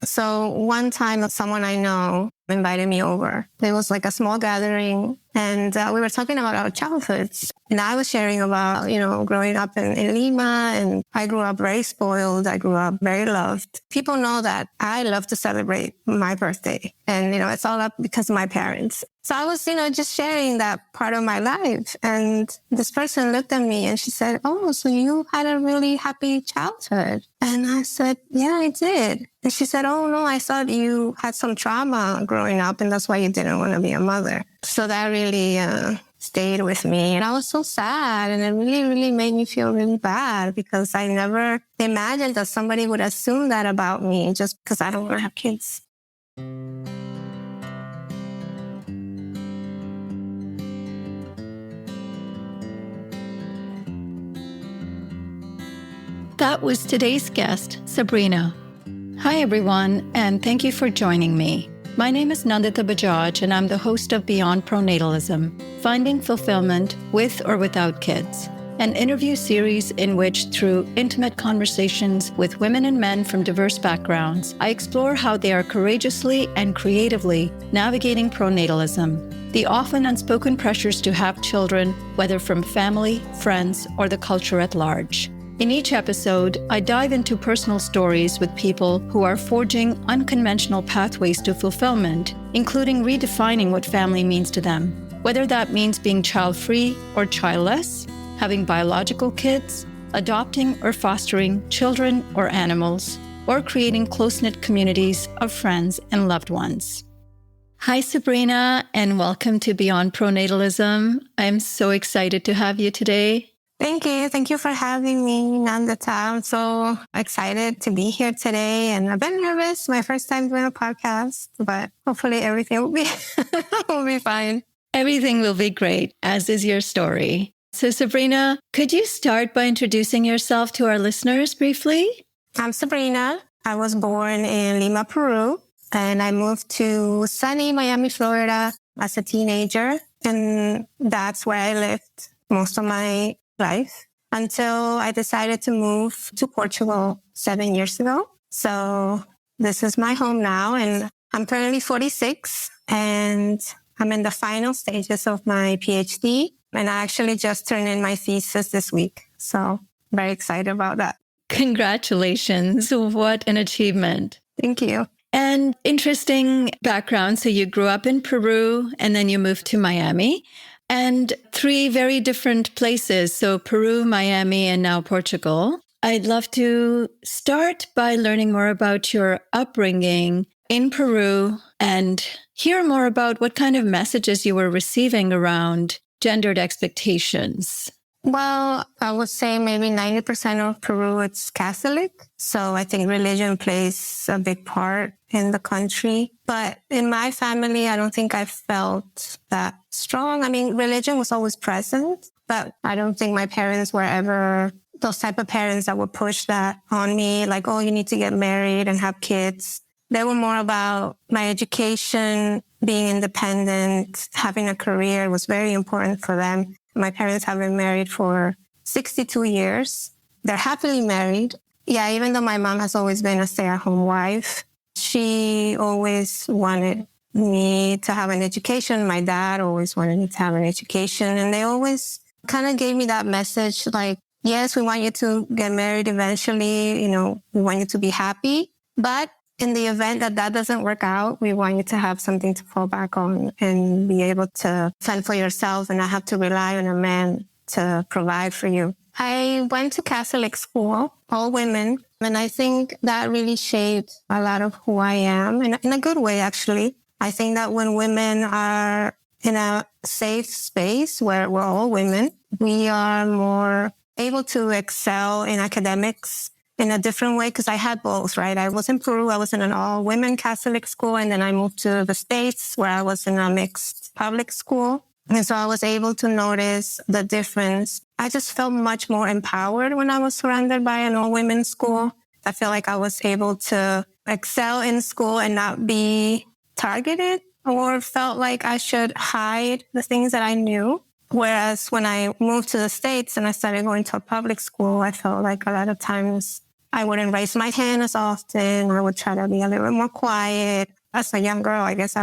So one time someone I know invited me over. It was like a small gathering and we were talking about our childhoods. And I was sharing about, growing up in Lima, and I grew up very spoiled. I grew up very loved. People know that I love to celebrate my birthday, and, it's all up because of my parents. So I was, just sharing that part of my life. And this person looked at me and she said, "Oh, so you had a really happy childhood?" And I said, "Yeah, I did." And she said, "Oh, no, I thought you had some trauma growing up and that's why you didn't want to be a mother." So that really stayed with me. And I was so sad. And it really, really made me feel really bad because I never imagined that somebody would assume that about me just because I don't want to have kids. That was today's guest, Sabrina. Hi, everyone, and thank you for joining me. My name is Nandita Bajaj, and I'm the host of Beyond Pronatalism, Finding Fulfillment with or Without Kids, an interview series in which, through intimate conversations with women and men from diverse backgrounds, I explore how they are courageously and creatively navigating pronatalism, the often unspoken pressures to have children, whether from family, friends, or the culture at large. In each episode, I dive into personal stories with people who are forging unconventional pathways to fulfillment, including redefining what family means to them, whether that means being child-free or childless, having biological kids, adopting or fostering children or animals, or creating close-knit communities of friends and loved ones. Hi, Sabrina, and welcome to Beyond Pronatalism. I'm so excited to have you today. Thank you. Thank you for having me, Nandita. I'm so excited to be here today. And I've been nervous, my first time doing a podcast, but hopefully everything will be, will be fine. Everything will be great, as is your story. So Sabrina, could you start by introducing yourself to our listeners briefly? I'm Sabrina. I was born in Lima, Peru, and I moved to sunny Miami, Florida as a teenager. And that's where I lived most of my life until I decided to move to Portugal 7 years ago. So this is my home now, and I'm currently 46 and I'm in the final stages of my PhD, and I actually just turned in my thesis this week. So very excited about that. Congratulations. What an achievement. Thank you. And interesting background. So you grew up in Peru and then you moved to Miami. And 3 very different places. So Peru, Miami, and now Portugal. I'd love to start by learning more about your upbringing in Peru and hear more about what kind of messages you were receiving around gendered expectations. Well, I would say maybe 90% of Peru, it's Catholic. So I think religion plays a big part in the country. But in my family, I don't think I felt that strong. I mean, religion was always present, but I don't think my parents were ever those type of parents that would push that on me, like, "Oh, you need to get married and have kids." They were more about my education, being independent, having a career was very important for them. My parents have been married for 62 years. They're happily married. Yeah, even though my mom has always been a stay-at-home wife, she always wanted me to have an education. My dad always wanted me to have an education. And they always kind of gave me that message like, yes, we want you to get married eventually. We want you to be happy. But in the event that that doesn't work out, we want you to have something to fall back on and be able to fend for yourself and not have to rely on a man to provide for you. I went to Catholic school, all women, and I think that really shaped a lot of who I am in a good way, actually. I think that when women are in a safe space where we're all women, we are more able to excel in academics in a different way, because I had both, right? I was in Peru, I was in an all-women Catholic school, and then I moved to the States where I was in a mixed public school. And so I was able to notice the difference. I just felt much more empowered when I was surrounded by an all-women school. I feel like I was able to excel in school and not be targeted or felt like I should hide the things that I knew. Whereas when I moved to the States and I started going to a public school, I felt like a lot of times I wouldn't raise my hand as often. I would try to be a little bit more quiet. As a young girl, I guess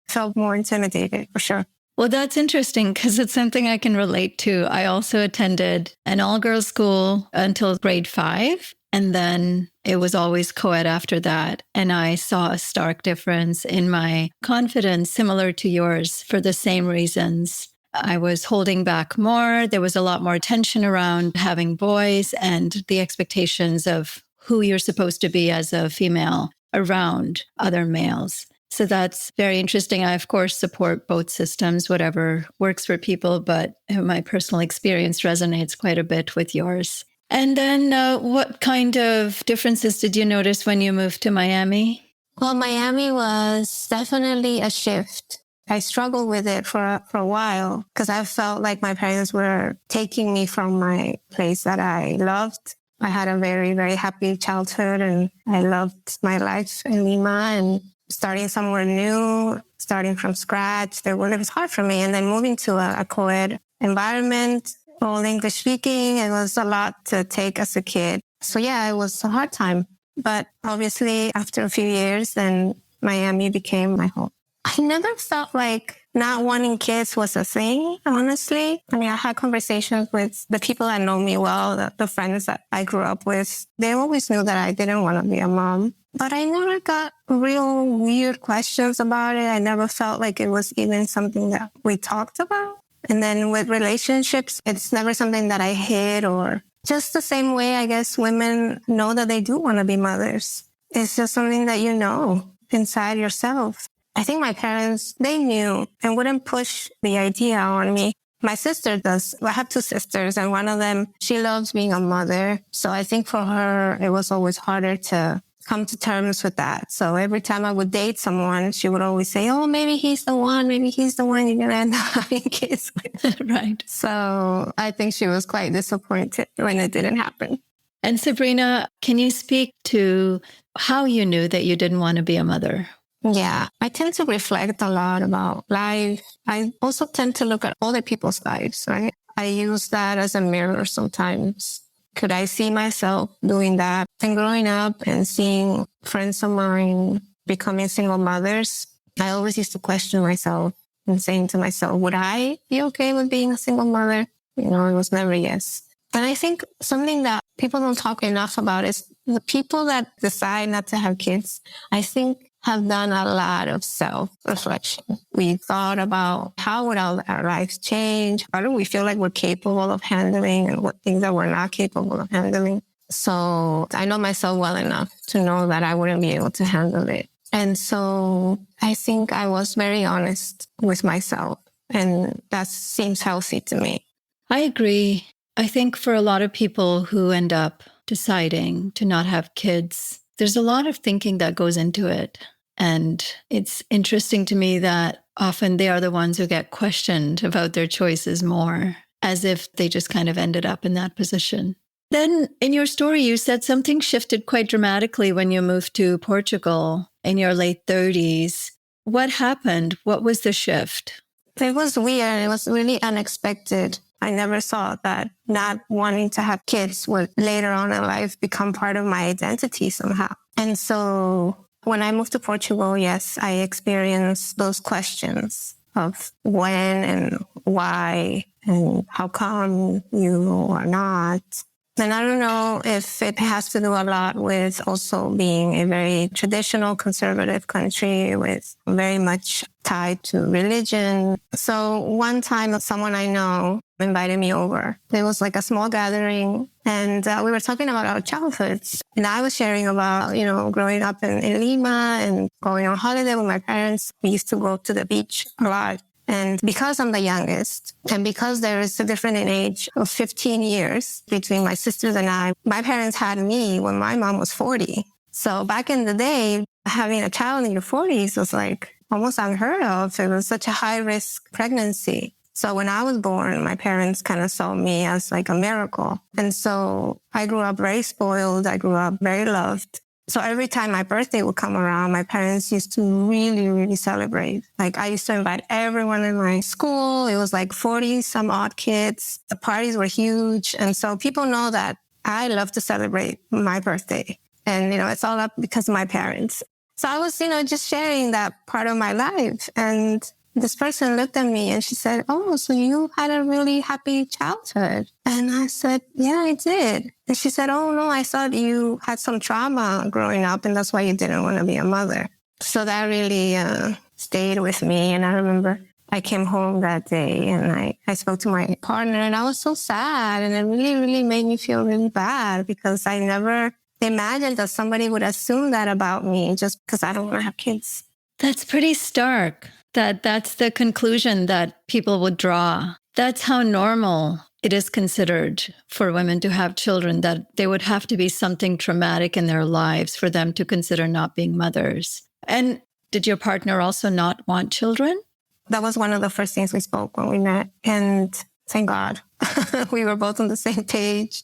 felt more intimidated for sure. Well, that's interesting because it's something I can relate to. I also attended an all-girls school until grade 5, and then it was always co-ed after that. And I saw a stark difference in my confidence, similar to yours, for the same reasons. I was holding back more. There was a lot more tension around having boys and the expectations of who you're supposed to be as a female around other males. So that's very interesting. I, of course, support both systems, whatever works for people, but my personal experience resonates quite a bit with yours. And then what kind of differences did you notice when you moved to Miami? Well, Miami was definitely a shift. I struggled with it for a while because I felt like my parents were taking me from my place that I loved. I had a very, very happy childhood and I loved my life in Lima, and starting somewhere new, starting from scratch, it was hard for me. And then moving to a co-ed environment, all English speaking, it was a lot to take as a kid. So yeah, it was a hard time. But obviously after a few years, then Miami became my home. I never felt like not wanting kids was a thing, honestly. I mean, I had conversations with the people that know me well, the friends that I grew up with. They always knew that I didn't want to be a mom. But I never got real weird questions about it. I never felt like it was even something that we talked about. And then with relationships, it's never something that I hid, or just the same way, I guess, women know that they do want to be mothers. It's just something that you know inside yourself. I think my parents, they knew and wouldn't push the idea on me. My sister does. I have 2 sisters, and one of them, she loves being a mother. So I think for her, it was always harder to come to terms with that. So every time I would date someone, she would always say, oh, maybe he's the one you're going to end up having kids with. Right. So I think she was quite disappointed when it didn't happen. And Sabrina, can you speak to how you knew that you didn't want to be a mother? Yeah, I tend to reflect a lot about life. I also tend to look at other people's lives, right? I use that as a mirror sometimes. Could I see myself doing that? And growing up and seeing friends of mine becoming single mothers, I always used to question myself and saying to myself, would I be okay with being a single mother? It was never yes. And I think something that people don't talk enough about is the people that decide not to have kids, I think, have done a lot of self-reflection. We thought about how would our lives change? How do we feel like we're capable of handling, and what things that we're not capable of handling? So I know myself well enough to know that I wouldn't be able to handle it. And so I think I was very honest with myself, and that seems healthy to me. I agree. I think for a lot of people who end up deciding to not have kids, there's a lot of thinking that goes into it. And it's interesting to me that often they are the ones who get questioned about their choices more, as if they just kind of ended up in that position. Then in your story, you said something shifted quite dramatically when you moved to Portugal in your late 30s. What happened? What was the shift? It was weird. It was really unexpected. I never thought that not wanting to have kids would later on in life become part of my identity somehow. And so when I moved to Portugal, yes, I experienced those questions of when and why and how come you are not. And I don't know if it has to do a lot with also being a very traditional conservative country with very much tied to religion. So one time someone I know invited me over. It was like a small gathering, and we were talking about our childhoods. And I was sharing about, growing up in Lima and going on holiday with my parents. We used to go to the beach a lot. And because I'm the youngest, and because there is a difference in age of 15 years between my sisters and I, my parents had me when my mom was 40. So back in the day, having a child in your 40s was like almost unheard of. It was such a high-risk pregnancy. So when I was born, my parents kind of saw me as like a miracle. And so I grew up very spoiled. I grew up very loved. So every time my birthday would come around, my parents used to really, really celebrate. Like I used to invite everyone in my school. It was like 40 some odd kids. The parties were huge. And so people know that I love to celebrate my birthday. And, it's all up because of my parents. So I was, just sharing that part of my life. And this person looked at me and she said, "Oh, so you had a really happy childhood?" And I said, "Yeah, I did." And she said, "Oh, no, I thought you had some trauma growing up and that's why you didn't want to be a mother." So that really stayed with me. And I remember I came home that day and I spoke to my partner and I was so sad. And it really, really made me feel really bad because I never imagined that somebody would assume that about me just because I don't want to have kids. That's pretty stark. That's the conclusion that people would draw. That's how normal it is considered for women to have children, that there would have to be something traumatic in their lives for them to consider not being mothers. And did your partner also not want children? That was one of the first things we spoke when we met. And thank God, we were both on the same page.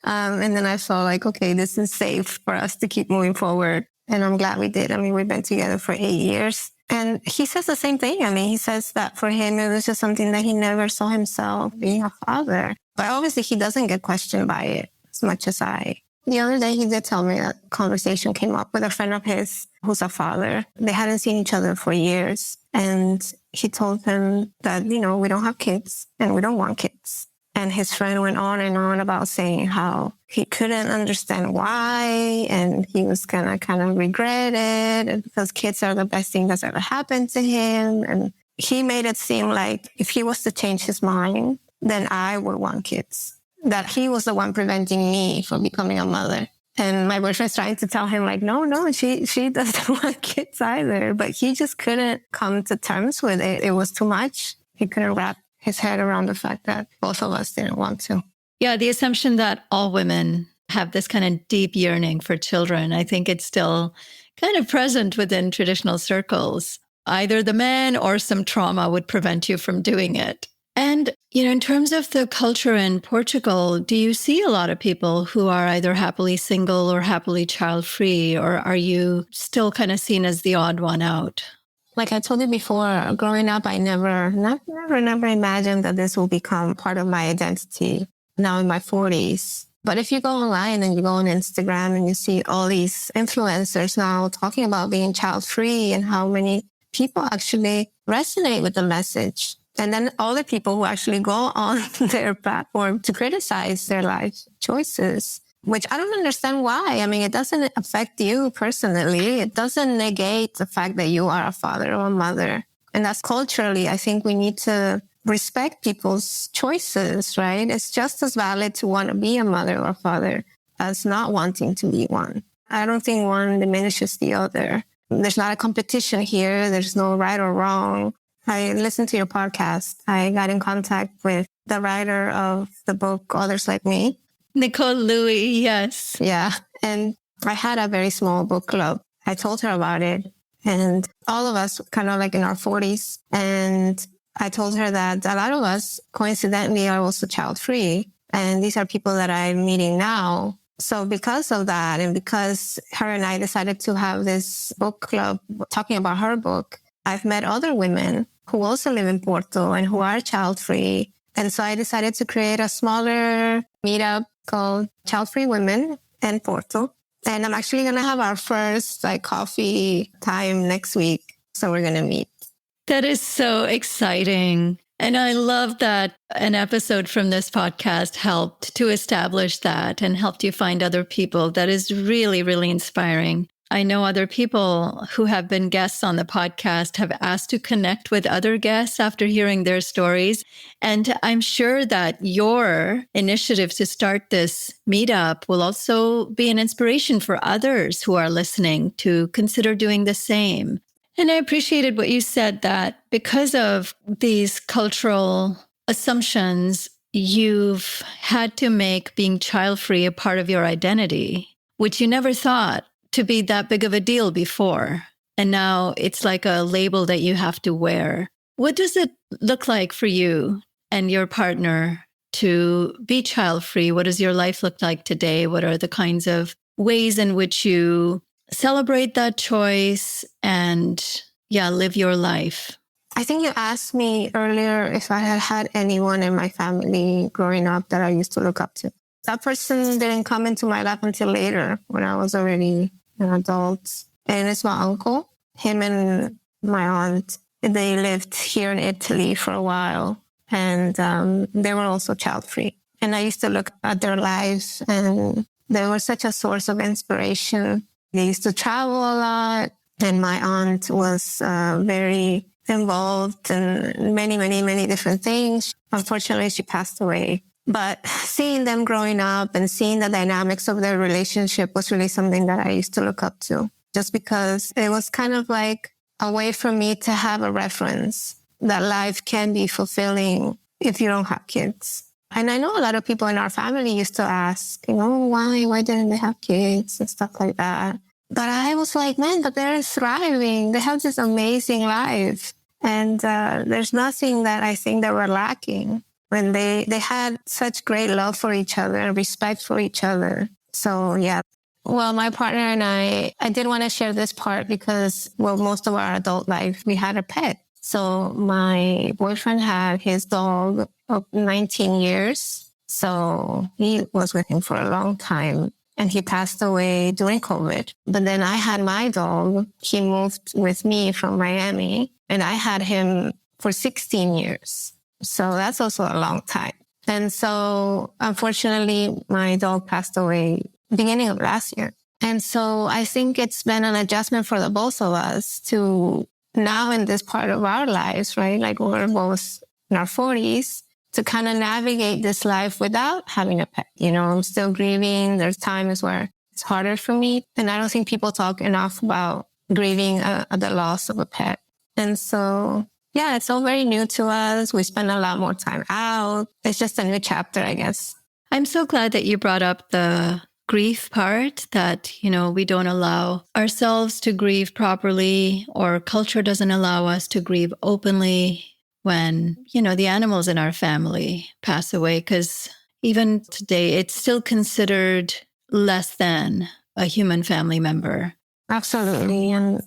And then I felt like, okay, this is safe for us to keep moving forward. And I'm glad we did. I mean, we've been together for 8 years. And he says the same thing. I mean, he says that for him, it was just something that he never saw himself being a father. But obviously, he doesn't get questioned by it as much as I. The other day, he did tell me that conversation came up with a friend of his who's a father. They hadn't seen each other for years. And he told him that, we don't have kids and we don't want kids. And his friend went on and on about saying how he couldn't understand why and he was going to kind of regret it because kids are the best thing that's ever happened to him. And he made it seem like if he was to change his mind, then I would want kids, that he was the one preventing me from becoming a mother. And my boyfriend's trying to tell him like, no, she doesn't want kids either. But he just couldn't come to terms with it. It was too much. He couldn't wrap his head around the fact that both of us didn't want to. Yeah, the assumption that all women have this kind of deep yearning for children, I think it's still kind of present within traditional circles. Either the man or some trauma would prevent you from doing it. And, in terms of the culture in Portugal, do you see a lot of people who are either happily single or happily child-free, or are you still kind of seen as the odd one out? Like I told you before, growing up, I never imagined that this will become part of my identity now in my 40s. But if you go online and you go on Instagram and you see all these influencers now talking about being child-free and how many people actually resonate with the message. And then all the people who actually go on their platform to criticize their life choices, which I don't understand why. I mean, it doesn't affect you personally. It doesn't negate the fact that you are a father or a mother. And that's culturally, I think we need to respect people's choices, right? It's just as valid to want to be a mother or a father as not wanting to be one. I don't think one diminishes the other. There's not a competition here. There's no right or wrong. I listened to your podcast. I got in contact with the writer of the book, Others Like Me. Nicole Louis, yes. Yeah. And I had a very small book club. I told her about it. And all of us kind of like in our 40s. And I told her that a lot of us, coincidentally, are also child-free. And these are people that I'm meeting now. So because of that, and because her and I decided to have this book club talking about her book, I've met other women who also live in Porto and who are child-free. And so I decided to create a smaller meetup called Childfree Women in Porto. And I'm actually going to have our first coffee time next week. So we're going to meet. That is so exciting. And I love that an episode from this podcast helped to establish that and helped you find other people. That is really, really inspiring. I know other people who have been guests on the podcast have asked to connect with other guests after hearing their stories. And I'm sure that your initiative to start this meetup will also be an inspiration for others who are listening to consider doing the same. And I appreciated what you said, that because of these cultural assumptions, you've had to make being child-free a part of your identity, which you never thought to be that big of a deal before. And now it's like a label that you have to wear. What does it look like for you and your partner to be child-free? What does your life look like today? What are the kinds of ways in which you celebrate that choice and, live your life? I think you asked me earlier if I had had anyone in my family growing up that I used to look up to. That person didn't come into my life until later when I was already an adult. And it's my uncle. Him and my aunt, they lived here in Italy for a while. And they were also child-free. And I used to look at their lives, and they were such a source of inspiration. They used to travel a lot. And my aunt was very involved in many, many, many different things. Unfortunately, she passed away. But seeing them growing up and seeing the dynamics of their relationship was really something that I used to look up to, just because it was kind of like a way for me to have a reference that life can be fulfilling if you don't have kids. And I know a lot of people in our family used to ask, why didn't they have kids and stuff like that. But I was like, man, but they're thriving. They have this amazing life. And there's nothing that I think that we're lacking. When they had such great love for each other and respect for each other. So, yeah. Well, my partner and I did want to share this part because, most of our adult life, we had a pet. So my boyfriend had his dog of 19 years. So he was with him for a long time. And he passed away during COVID. But then I had my dog. He moved with me from Miami. And I had him for 16 years. So that's also a long time. And so, unfortunately, my dog passed away beginning of last year. And so I think it's been an adjustment for the both of us to now in this part of our lives, right? Like we're both in our 40s to kind of navigate this life without having a pet. I'm still grieving. There's times where it's harder for me. And I don't think people talk enough about grieving the loss of a pet. And so, yeah, it's all very new to us. We spend a lot more time out. It's just a new chapter, I guess. I'm so glad that you brought up the grief part, that, we don't allow ourselves to grieve properly, or culture doesn't allow us to grieve openly when, the animals in our family pass away. Because even today, it's still considered less than a human family member. Absolutely. And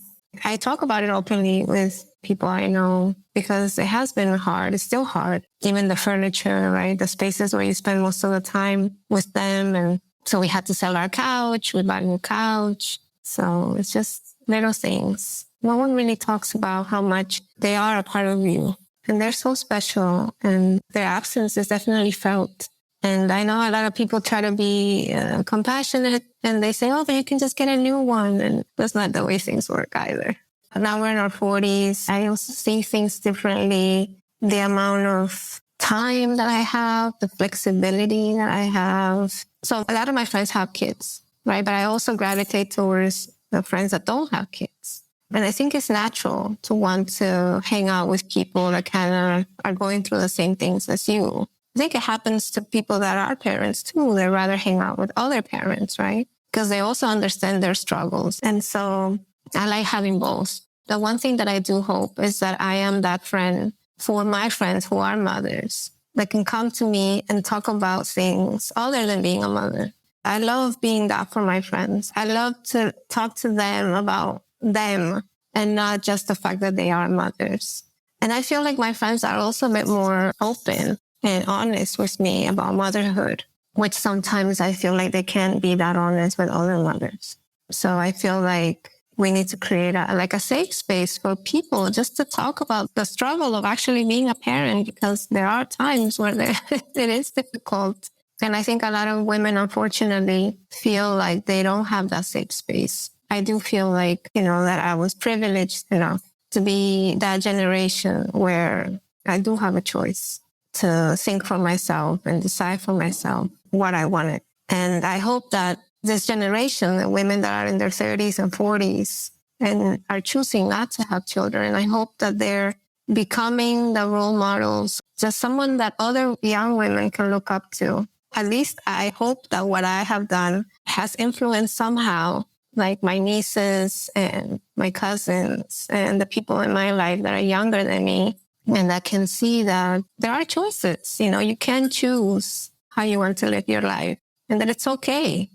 I talk about it openly with people I know because it has been hard. It's still hard. Even the furniture, right? The spaces where you spend most of the time with them. And so we had to sell our couch. We bought a new couch. So it's just little things. No one really talks about how much they are a part of you. And they're so special. And their absence is definitely felt. And I know a lot of people try to be compassionate and they say, but you can just get a new one. And that's not the way things work either. Now we're in our 40s. I also see things differently. The amount of time that I have, the flexibility that I have. So a lot of my friends have kids, right? But I also gravitate towards the friends that don't have kids. And I think it's natural to want to hang out with people that kind of are going through the same things as you. I think it happens to people that are parents too. They rather hang out with other parents, right? Because they also understand their struggles. And so I like having both. The one thing that I do hope is that I am that friend for my friends who are mothers that can come to me and talk about things other than being a mother. I love being that for my friends. I love to talk to them about them and not just the fact that they are mothers. And I feel like my friends are also a bit more open and honest with me about motherhood, which sometimes I feel like they can't be that honest with other mothers. So I feel like we need to create a safe space for people just to talk about the struggle of actually being a parent, because there are times where it is difficult. And I think a lot of women, unfortunately, feel like they don't have that safe space. I do feel like, that I was privileged enough to be that generation where I do have a choice to think for myself and decide for myself what I wanted. And I hope that this generation, the women that are in their 30s and 40s and are choosing not to have children, I hope that they're becoming the role models, just someone that other young women can look up to. At least I hope that what I have done has influenced somehow, like my nieces and my cousins and the people in my life that are younger than me, and that can see that there are choices. You can choose how you want to live your life and that it's okay.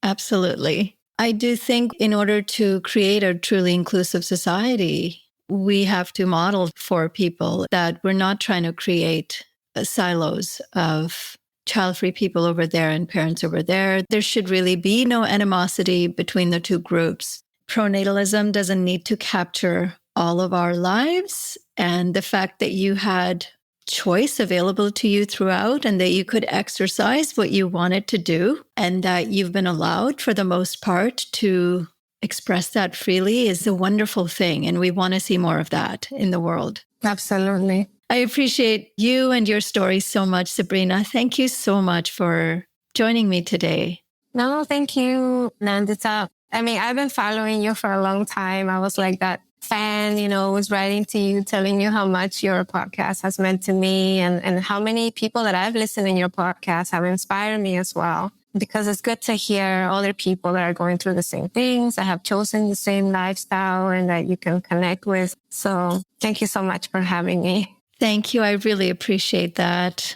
Absolutely. I do think in order to create a truly inclusive society, we have to model for people that we're not trying to create silos of child-free people over there and parents over there. There should really be no animosity between the two groups. Pronatalism doesn't need to capture all of our lives. And the fact that you had choice available to you throughout and that you could exercise what you wanted to do and that you've been allowed for the most part to express that freely is a wonderful thing. And we want to see more of that in the world. Absolutely. I appreciate you and your story so much, Sabrina. Thank you so much for joining me today. No, thank you, Nandita. I mean, I've been following you for a long time. I was like that fan, was writing to you, telling you how much your podcast has meant to me and how many people that I've listened in your podcast have inspired me as well. Because it's good to hear other people that are going through the same things, that have chosen the same lifestyle and that you can connect with. So thank you so much for having me. Thank you. I really appreciate that.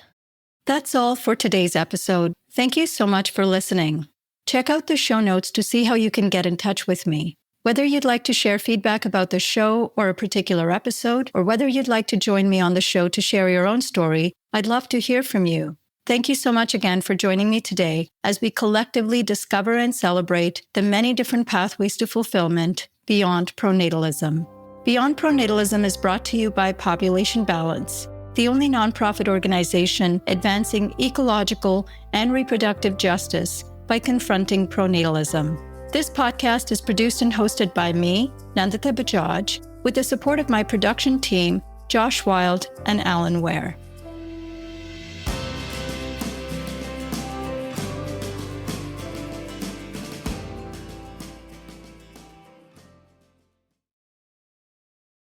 That's all for today's episode. Thank you so much for listening. Check out the show notes to see how you can get in touch with me. Whether you'd like to share feedback about the show or a particular episode, or whether you'd like to join me on the show to share your own story, I'd love to hear from you. Thank you so much again for joining me today as we collectively discover and celebrate the many different pathways to fulfillment beyond pronatalism. Beyond Pronatalism is brought to you by Population Balance, the only nonprofit organization advancing ecological and reproductive justice by confronting pronatalism. This podcast is produced and hosted by me, Nandita Bajaj, with the support of my production team, Josh Wild and Alan Ware.